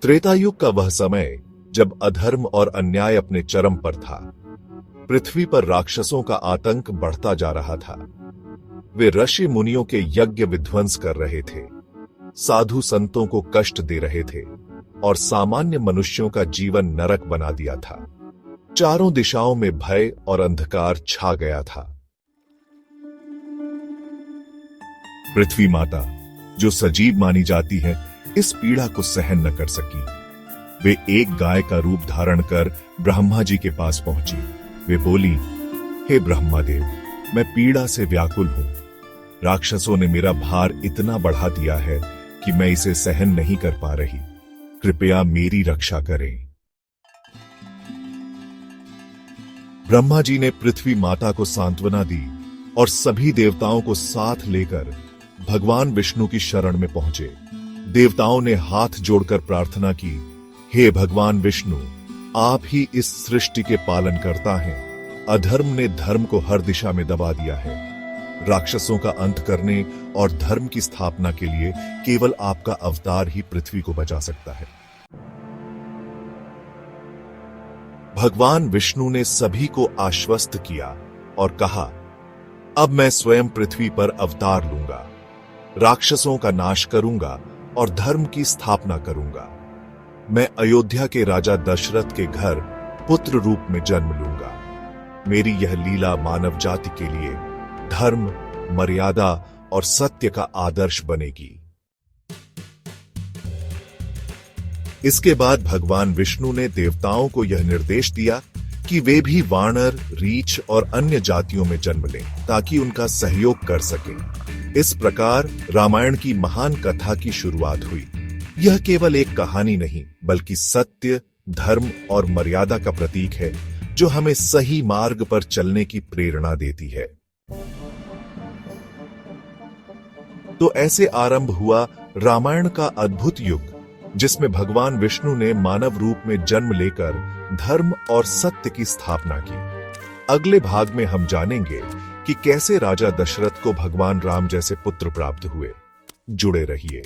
त्रेतायुग का वह समय जब अधर्म और अन्याय अपने चरम पर था। पृथ्वी पर राक्षसों का आतंक बढ़ता जा रहा था। वे ऋषि मुनियों के यज्ञ विध्वंस कर रहे थे, साधु संतों को कष्ट दे रहे थे और सामान्य मनुष्यों का जीवन नरक बना दिया था। चारों दिशाओं में भय और अंधकार छा गया था। पृथ्वी माता, जो सजीव मानी जाती है, इस पीड़ा को सहन न कर सकी। वे एक गाय का रूप धारण कर ब्रह्मा जी के पास पहुंची। वे बोली, हे ब्रह्मादेव, मैं पीड़ा से व्याकुल हूं। राक्षसों ने मेरा भार इतना बढ़ा दिया है कि मैं इसे सहन नहीं कर पा रही। कृपया मेरी रक्षा करें। ब्रह्मा जी ने पृथ्वी माता को सांत्वना दी और सभी देवताओं को साथ लेकर भगवान विष्णु की शरण में पहुंचे। देवताओं ने हाथ जोड़कर प्रार्थना की, हे भगवान विष्णु, आप ही इस सृष्टि के पालनकर्ता हैं। अधर्म ने धर्म को हर दिशा में दबा दिया है। राक्षसों का अंत करने और धर्म की स्थापना के लिए केवल आपका अवतार ही पृथ्वी को बचा सकता है। भगवान विष्णु ने सभी को आश्वस्त किया और कहा, अब मैं स्वयं पृथ्वी पर अवतार लूंगा, राक्षसों का नाश करूंगा और धर्म की स्थापना करूंगा। मैं अयोध्या के राजा दशरथ के घर पुत्र रूप में जन्म लूंगा। मेरी यह लीला मानव जाति के लिए धर्म, मर्यादा और सत्य का आदर्श बनेगी। इसके बाद भगवान विष्णु ने देवताओं को यह निर्देश दिया कि वे भी वानर, रीछ और अन्य जातियों में जन्म लें ताकि उनका सहयोग कर सकें। इस प्रकार रामायण की महान कथा की शुरुआत हुई। यह केवल एक कहानी नहीं, बल्कि सत्य, धर्म और मर्यादा का प्रतीक है, जो हमें सही मार्ग पर चलने की प्रेरणा देती है। तो ऐसे आरंभ हुआ रामायण का अद्भुत युग, जिसमें भगवान विष्णु ने मानव रूप में जन्म लेकर धर्म और सत्य की स्थापना की। अगले भाग में हम जानेंगे कि कैसे राजा दशरथ को भगवान राम जैसे पुत्र प्राप्त हुए। जुड़े रहिए।